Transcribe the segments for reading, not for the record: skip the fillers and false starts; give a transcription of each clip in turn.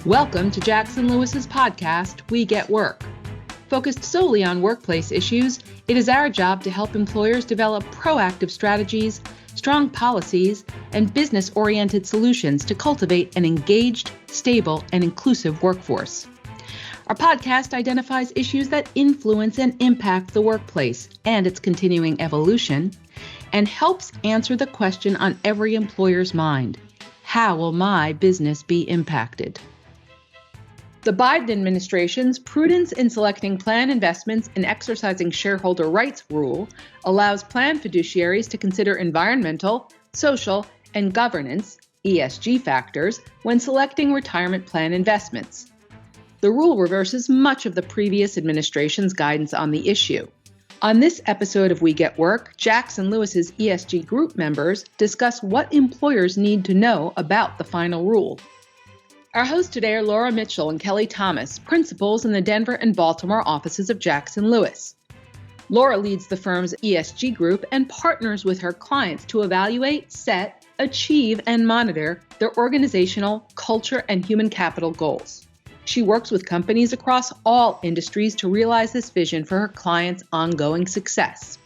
Welcome to Jackson Lewis's podcast, We Get Work. Focused solely on workplace issues, it is our job to help employers develop proactive strategies, strong policies, and business-oriented solutions to cultivate an engaged, stable, and inclusive workforce. Our podcast identifies issues that influence and impact the workplace and its continuing evolution, and helps answer the question on every employer's mind: how will my business be impacted? The Biden administration's prudence in selecting plan investments and exercising shareholder rights rule allows plan fiduciaries to consider environmental, social, and governance (ESG) factors when selecting retirement plan investments. The rule reverses much of the previous administration's guidance on the issue. On this episode of We Get Work, Jackson Lewis's ESG group members discuss what employers need to know about the final rule. Our hosts today are Laura Mitchell and Kelly Thomas, principals in the Denver and Baltimore offices of Jackson Lewis. Laura leads the firm's ESG group and partners with her clients to evaluate, set, achieve, and monitor their organizational, culture, and human capital goals. She works with companies across all industries to realize this vision for her clients' ongoing success.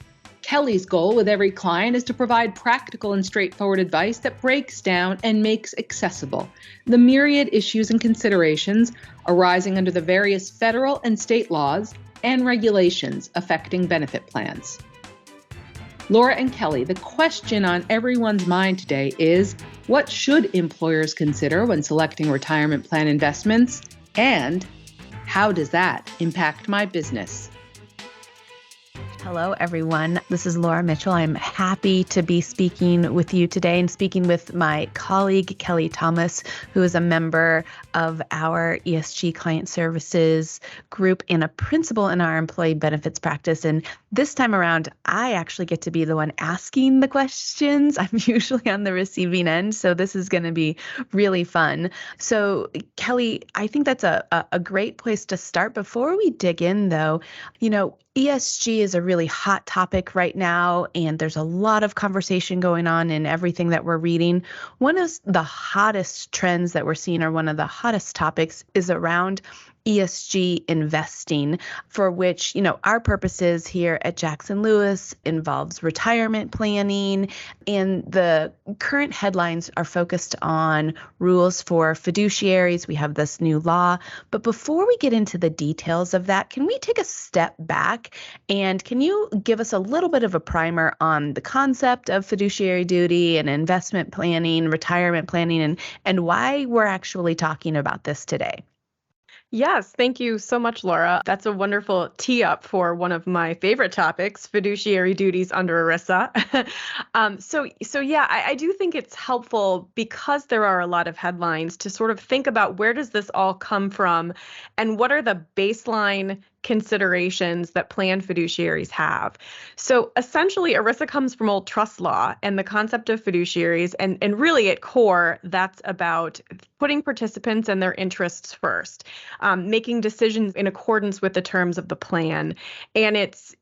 Kelly's goal with every client is to provide practical and straightforward advice that breaks down and makes accessible the myriad issues and considerations arising under the various federal and state laws and regulations affecting benefit plans. Laura and Kelly, the question on everyone's mind today is, what should employers consider when selecting retirement plan investments? And how does that impact my business? Hello, everyone. This is Laura Mitchell. I'm happy to be speaking with you today and speaking with my colleague, Kelly Thomas, who is a member of our ESG Client Services group and a principal in our employee benefits practice. And this time around, I actually get to be the one asking the questions. I'm usually on the receiving end, so this is going to be really fun. So, Kelly, I think that's a great place to start. Before we dig in, though, ESG is a really hot topic right now, and there's a lot of conversation going on in everything that we're reading. One of the hottest trends that we're seeing, or one of the hottest topics, is around ESG investing, for which, our purposes here at Jackson Lewis involves retirement planning, and the current headlines are focused on rules for fiduciaries. We have this new law. But before we get into the details of that, can we take a step back and can you give us a little bit of a primer on the concept of fiduciary duty and investment planning, retirement planning, and why we're actually talking about this today? Yes, thank you so much, Laura. That's a wonderful tee up for one of my favorite topics, fiduciary duties under ERISA. I do think it's helpful, because there are a lot of headlines, to sort of think about where does this all come from and what are the baseline considerations that plan fiduciaries have. So essentially, ERISA comes from old trust law and the concept of fiduciaries. And really at core, that's about putting participants and their interests first, making decisions in accordance with the terms of the plan. And it's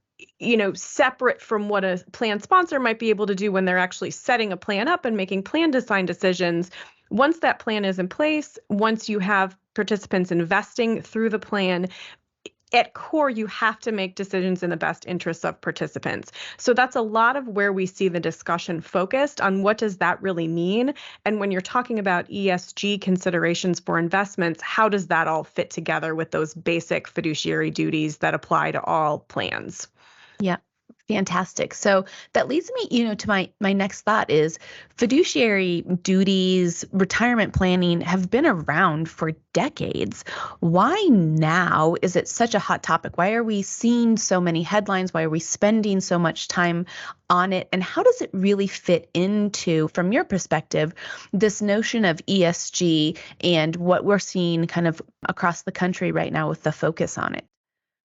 separate from what a plan sponsor might be able to do when they're actually setting a plan up and making plan design decisions. Once that plan is in place, once you have participants investing through the plan, at core, you have to make decisions in the best interests of participants. So that's a lot of where we see the discussion focused on what does that really mean? And when you're talking about ESG considerations for investments, how does that all fit together with those basic fiduciary duties that apply to all plans? Yeah. Fantastic. So that leads me, to my next thought is fiduciary duties, retirement planning have been around for decades. Why now is it such a hot topic? Why are we seeing so many headlines? Why are we spending so much time on it? And how does it really fit into, from your perspective, this notion of ESG and what we're seeing kind of across the country right now with the focus on it?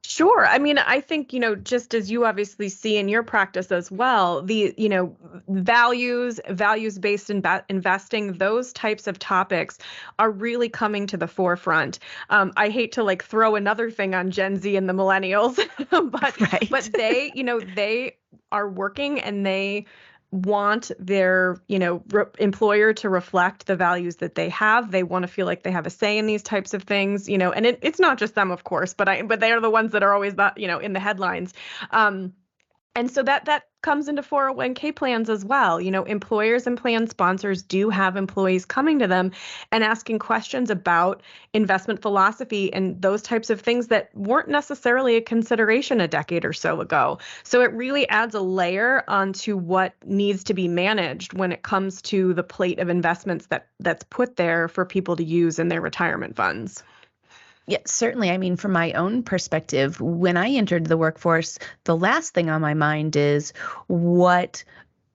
Sure. I mean, I think, just as you obviously see in your practice as well, the, values-based investing, those types of topics are really coming to the forefront. I hate to throw another thing on Gen Z and the millennials, but they are working and they want their, employer to reflect the values that they have. They want to feel like they have a say in these types of things, and it's not just them, of course, but they are the ones that are always in the headlines. And so that comes into 401k plans as well. Employers and plan sponsors do have employees coming to them and asking questions about investment philosophy and those types of things that weren't necessarily a consideration a decade or so ago. So it really adds a layer onto what needs to be managed when it comes to the plate of investments that's put there for people to use in their retirement funds. Yeah, certainly. I mean, from my own perspective, when I entered the workforce, the last thing on my mind is what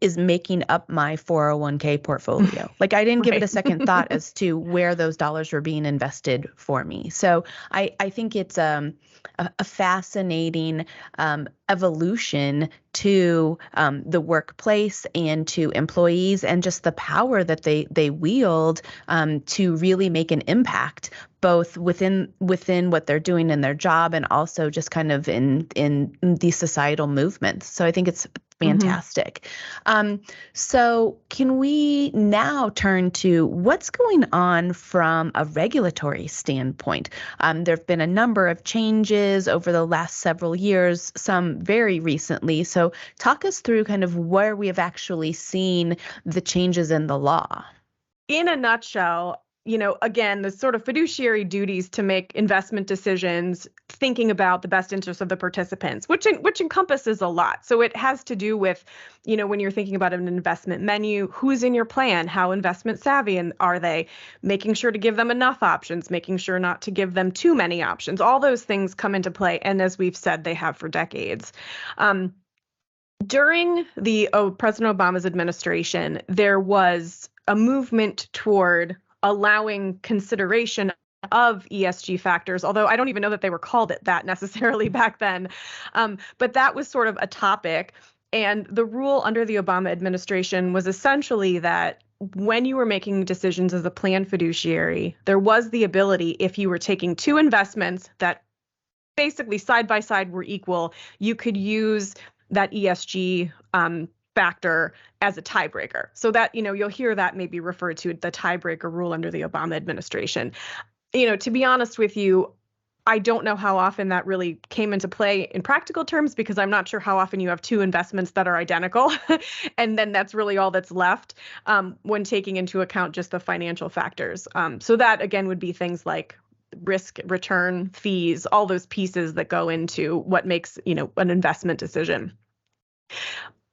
is making up my 401k portfolio. Like I didn't give it a second thought as to where those dollars were being invested for me. So I think it's a fascinating evolution to the workplace and to employees and just the power that they wield to really make an impact both within what they're doing in their job and also just kind of in these societal movements. So I think it's fantastic. So can we now turn to what's going on from a regulatory standpoint? There have been a number of changes over the last several years, some very recently. So talk us through kind of where we have actually seen the changes in the law. In a nutshell, again, the sort of fiduciary duties to make investment decisions, thinking about the best interests of the participants, which encompasses a lot. So it has to do with, when you're thinking about an investment menu, who's in your plan, how investment savvy and are they, making sure to give them enough options, making sure not to give them too many options. All those things come into play. And as we've said, they have for decades. During the President Obama's administration, there was a movement toward allowing consideration of ESG factors, although I don't even know that they were called it that necessarily back then. But that was sort of a topic. And the rule under the Obama administration was essentially that when you were making decisions as a plan fiduciary, there was the ability, if you were taking two investments that basically side by side were equal, you could use that ESG factor as a tiebreaker. So that, you'll hear that maybe referred to the tiebreaker rule under the Obama administration. To be honest with you, I don't know how often that really came into play in practical terms because I'm not sure how often you have two investments that are identical. And then that's really all that's left when taking into account just the financial factors. So that, again, would be things like risk, return, fees, all those pieces that go into what makes, an investment decision.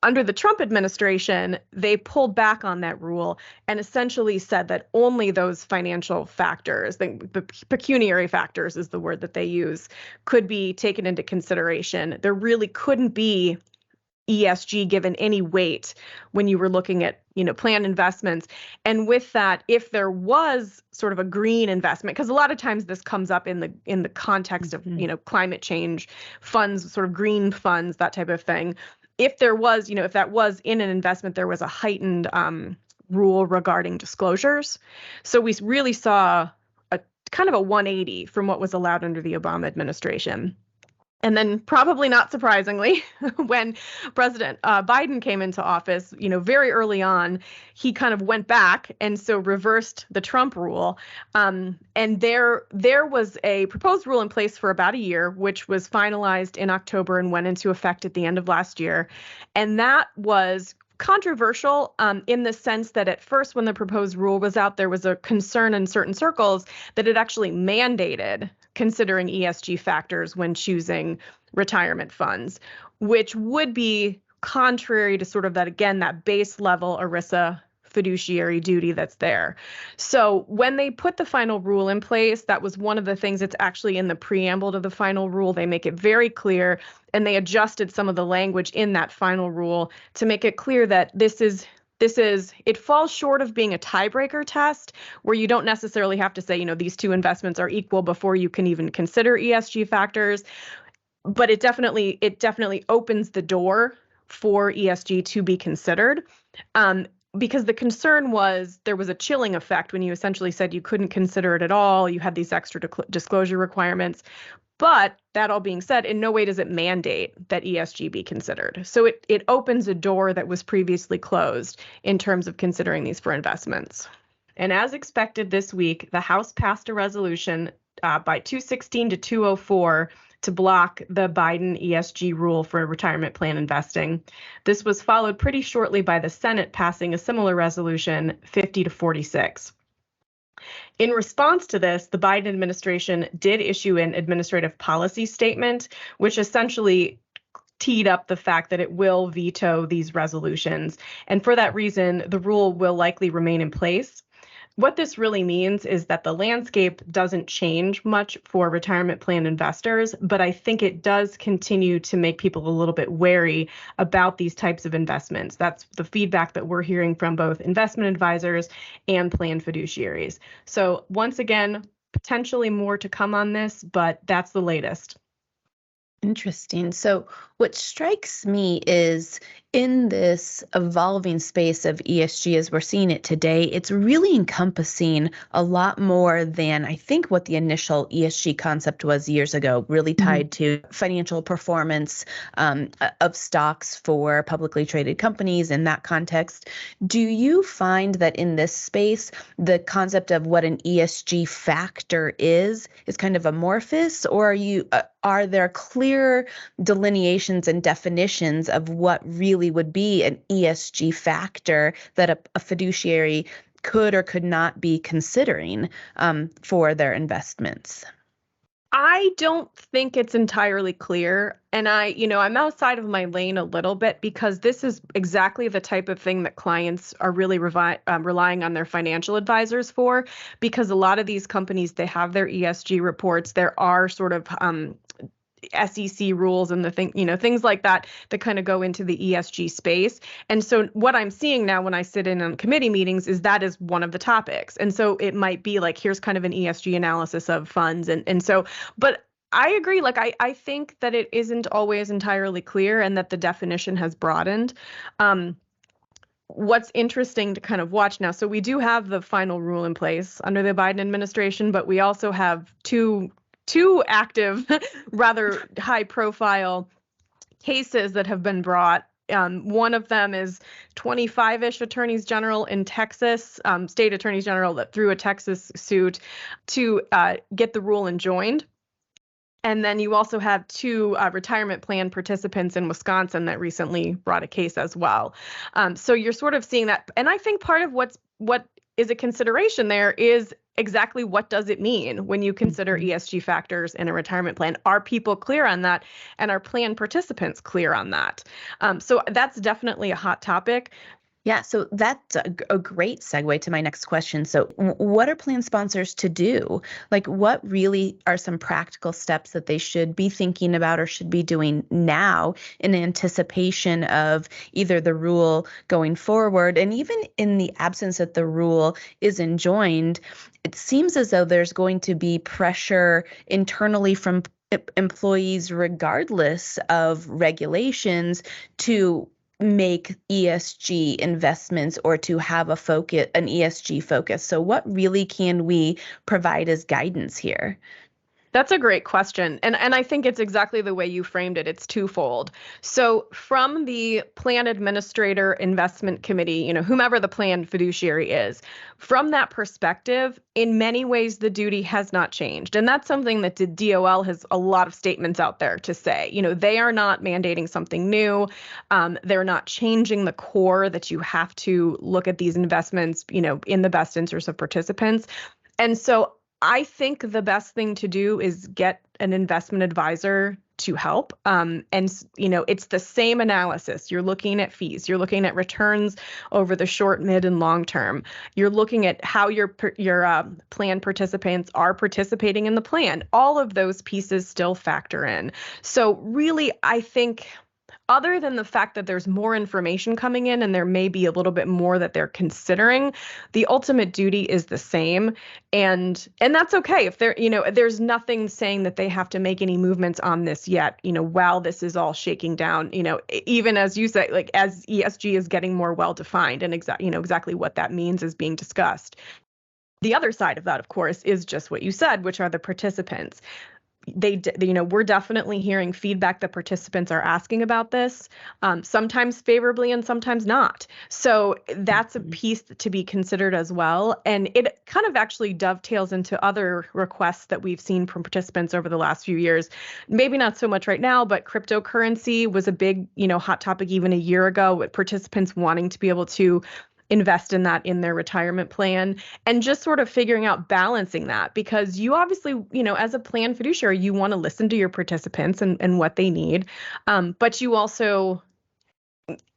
Under the Trump administration, they pulled back on that rule and essentially said that only those financial factors, the pecuniary factors is the word that they use, could be taken into consideration. There really couldn't be ESG given any weight when you were looking at, planned investments. And with that, if there was sort of a green investment, because a lot of times this comes up in the context of, climate change funds, sort of green funds, that type of thing. If there was, if that was in an investment, there was a heightened rule regarding disclosures. So we really saw a kind of a 180 from what was allowed under the Obama administration. And then probably not surprisingly, when President Biden came into office, very early on, he kind of went back and so reversed the Trump rule. And there was a proposed rule in place for about a year, which was finalized in October and went into effect at the end of last year. And that was controversial in the sense that at first, when the proposed rule was out, there was a concern in certain circles that it actually mandated considering ESG factors when choosing retirement funds, which would be contrary to sort of that, again, that base level ERISA fiduciary duty that's there. So when they put the final rule in place, that was one of the things that's actually in the preamble to the final rule. They make it very clear, and they adjusted some of the language in that final rule to make it clear that it falls short of being a tiebreaker test where you don't necessarily have to say, these two investments are equal before you can even consider ESG factors. But it definitely opens the door for ESG to be considered. Because the concern was there was a chilling effect when you essentially said you couldn't consider it at all. You had these extra disclosure requirements. But that all being said, in no way does it mandate that ESG be considered. So it opens a door that was previously closed in terms of considering these for investments. And as expected this week, the House passed a resolution by 216 to 204 to block the Biden ESG rule for retirement plan investing. This was followed pretty shortly by the Senate passing a similar resolution, 50 to 46. In response to this, the Biden administration did issue an administrative policy statement, which essentially teed up the fact that it will veto these resolutions. And for that reason, the rule will likely remain in place. What this really means is that the landscape doesn't change much for retirement plan investors, but I think it does continue to make people a little bit wary about these types of investments. That's the feedback that we're hearing from both investment advisors and plan fiduciaries. So once again, potentially more to come on this, but that's the latest. Interesting. So what strikes me is in this evolving space of ESG as we're seeing it today, it's really encompassing a lot more than I think what the initial ESG concept was years ago, really tied to financial performance of stocks for publicly traded companies in that context. Do you find that in this space, the concept of what an ESG factor is kind of amorphous, or are there clear delineations and definitions of what really would be an ESG factor that a fiduciary could or could not be considering for their investments? I don't think it's entirely clear. And I'm outside of my lane a little bit because this is exactly the type of thing that clients are really relying on their financial advisors for, because a lot of these companies, they have their ESG reports. There are sort of SEC rules and things like that kind of go into the ESG space. And so what I'm seeing now when I sit in on committee meetings is that is one of the topics. And so it might be like, here's kind of an ESG analysis of funds. And so, but I agree. Like, I think that it isn't always entirely clear and that the definition has broadened. What's interesting to kind of watch now, so we do have the final rule in place under the Biden administration, but we also have two active, rather high-profile cases that have been brought. One of them is 25-ish attorneys general in Texas, state attorneys general that threw a Texas suit to get the rule enjoined. And then you also have two retirement plan participants in Wisconsin that recently brought a case as well. So you're sort of seeing that. And I think part of what is a consideration there is exactly what does it mean when you consider ESG factors in a retirement plan? Are people clear on that? And are plan participants clear on that? So that's definitely a hot topic. Yeah, so that's a great segue to my next question. So what are plan sponsors to do? Like, what really are some practical steps that they should be thinking about or should be doing now in anticipation of either the rule going forward, and even in the absence that the rule is enjoined, it seems as though there's going to be pressure internally from employees, regardless of regulations, to make ESG investments or to have an ESG focus. So what really can we provide as guidance here? That's a great question. And I think it's exactly the way you framed it. It's twofold. So from the plan administrator investment committee, whomever the plan fiduciary is, from that perspective, in many ways, the duty has not changed. And that's something that the DOL has a lot of statements out there to say. They are not mandating something new. They're not changing the core that you have to look at these investments, in the best interest of participants. And so I think the best thing to do is get an investment advisor to help. And it's the same analysis. You're looking at fees. You're looking at returns over the short, mid, and long term. You're looking at how your plan participants are participating in the plan. All of those pieces still factor in. So really, I think, other than the fact that there's more information coming in and there may be a little bit more that they're considering, the ultimate duty is the same. And that's okay. If there's nothing saying that they have to make any movements on this yet, while this is all shaking down, even as you say, like as ESG is getting more well-defined and exactly what that means is being discussed. The other side of that, of course, is just what you said, which are the participants. we're definitely hearing feedback that participants are asking about this, sometimes favorably and sometimes not. So that's a piece to be considered as well. And it kind of actually dovetails into other requests that we've seen from participants over the last few years. Maybe not so much right now, but cryptocurrency was a big, hot topic even a year ago, with participants wanting to be able to invest in that in their retirement plan, and just sort of figuring out balancing that, because you obviously, as a plan fiduciary, you want to listen to your participants and what they need. But you also,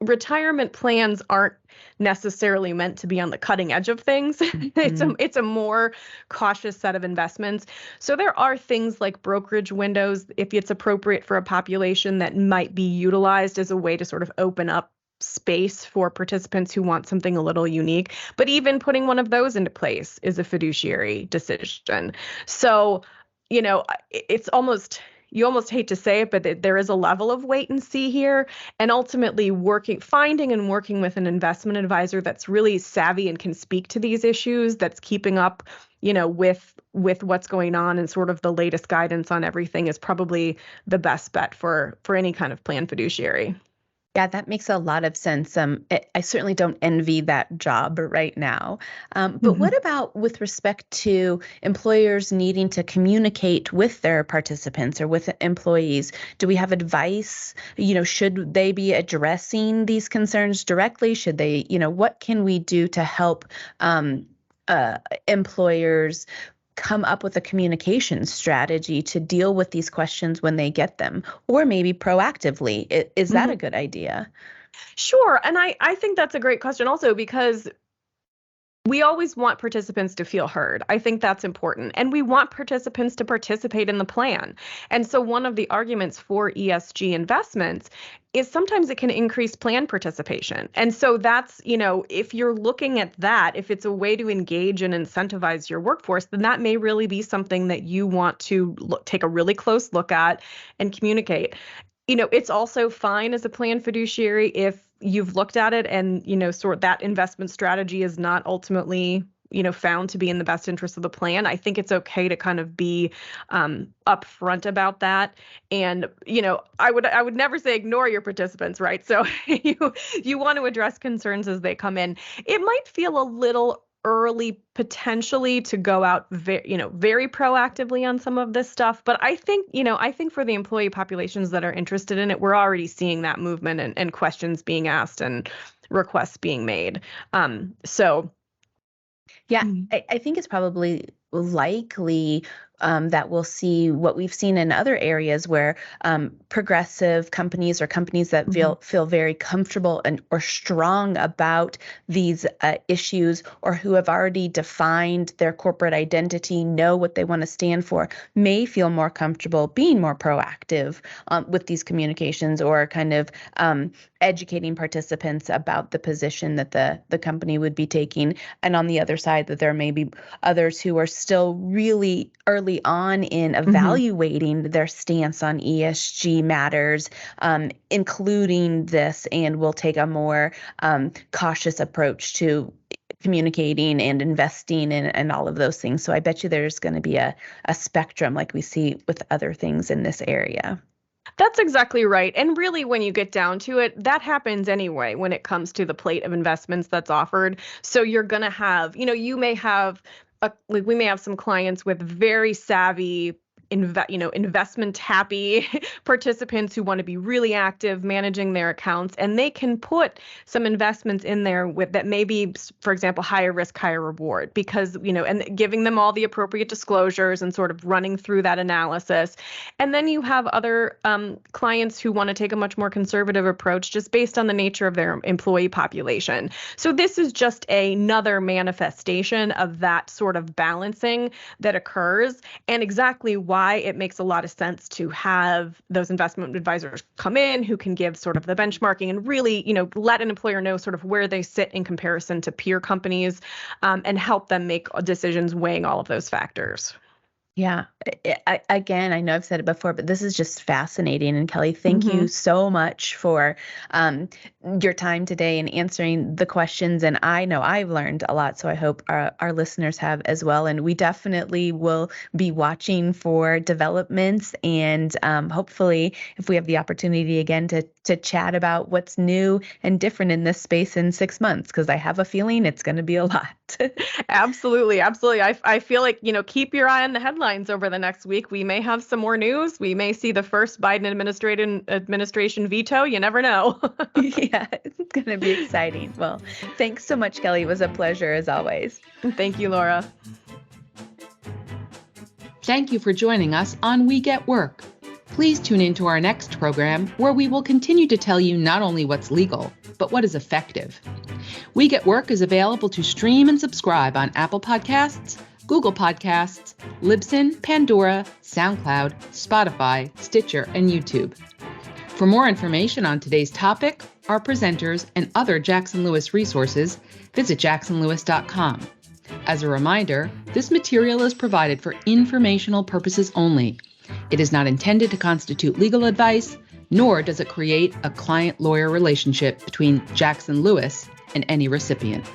retirement plans aren't necessarily meant to be on the cutting edge of things. It's a more cautious set of investments. So there are things like brokerage windows, if it's appropriate for a population, that might be utilized as a way to sort of open up space for participants who want something a little unique. But even putting one of those into place is a fiduciary decision. So, it's almost, you almost hate to say it, but there is a level of wait and see here. And ultimately finding and working with an investment advisor that's really savvy and can speak to these issues, that's keeping up, with what's going on and sort of the latest guidance on everything, is probably the best bet for any kind of plan fiduciary. Yeah, that makes a lot of sense. I certainly don't envy that job right now. But what about with respect to employers needing to communicate with their participants or with employees? Do we have advice? Should they be addressing these concerns directly? Should they, what can we do to help employers come up with a communication strategy to deal with these questions when they get them, or maybe proactively? Is that a good idea? Sure. And I think that's a great question also, because we always want participants to feel heard. I think that's important. And we want participants to participate in the plan. And so one of the arguments for ESG investments is sometimes it can increase plan participation. And so that's, if you're looking at that, if it's a way to engage and incentivize your workforce, then that may really be something that you want to take a really close look at and communicate. It's also fine as a plan fiduciary if you've looked at it and, sort of that investment strategy is not ultimately, found to be in the best interest of the plan. I think it's okay to kind of be upfront about that. And, I would never say ignore your participants, right? So you want to address concerns as they come in. It might feel a little early potentially to go out very proactively on some of this stuff, but I think for the employee populations that are interested in it, we're already seeing that movement and questions being asked and requests being made. Yeah, I think it's probably likely that we'll see what we've seen in other areas where progressive companies or companies that feel very comfortable or strong about these issues, or who have already defined their corporate identity, know what they want to stand for, may feel more comfortable being more proactive with these communications, or kind of educating participants about the position that the company would be taking. And on the other side, that there may be others who are still really early on in evaluating their stance on ESG matters, including this, and will take a more cautious approach to communicating and investing and all of those things. So I bet you there's going to be a spectrum like we see with other things in this area. That's exactly right. And really, when you get down to it, that happens anyway when it comes to the plate of investments that's offered. So you're going to have, we may have some clients with very savvy, investment happy participants who want to be really active managing their accounts, and they can put some investments in there with that may be, for example, higher risk, higher reward, because, and giving them all the appropriate disclosures and sort of running through that analysis. And then you have other clients who want to take a much more conservative approach just based on the nature of their employee population. So this is just another manifestation of that sort of balancing that occurs, and exactly why it makes a lot of sense to have those investment advisors come in who can give sort of the benchmarking and really, let an employer know sort of where they sit in comparison to peer companies, and help them make decisions weighing all of those factors. Yeah. Again, I know I've said it before, but this is just fascinating. And Kelly, thank you so much for your time today and answering the questions. And I know I've learned a lot, so I hope our listeners have as well. And we definitely will be watching for developments, and hopefully if we have the opportunity again to chat about what's new and different in this space in 6 months, because I have a feeling it's going to be a lot. Absolutely. Absolutely. I feel like, keep your eye on the headlines over the next week. We may have some more news. We may see the first Biden administration veto. You never know. Yeah, it's going to be exciting. Well, thanks so much, Kelly. It was a pleasure as always. Thank you, Laura. Thank you for joining us on We Get Work. Please tune into our next program, where we will continue to tell you not only what's legal, but what is effective. We Get Work is available to stream and subscribe on Apple Podcasts, Google Podcasts, Libsyn, Pandora, SoundCloud, Spotify, Stitcher, and YouTube. For more information on today's topic, our presenters, and other Jackson Lewis resources, visit jacksonlewis.com. As a reminder, this material is provided for informational purposes only. It is not intended to constitute legal advice, nor does it create a client-lawyer relationship between Jackson Lewis and any recipient.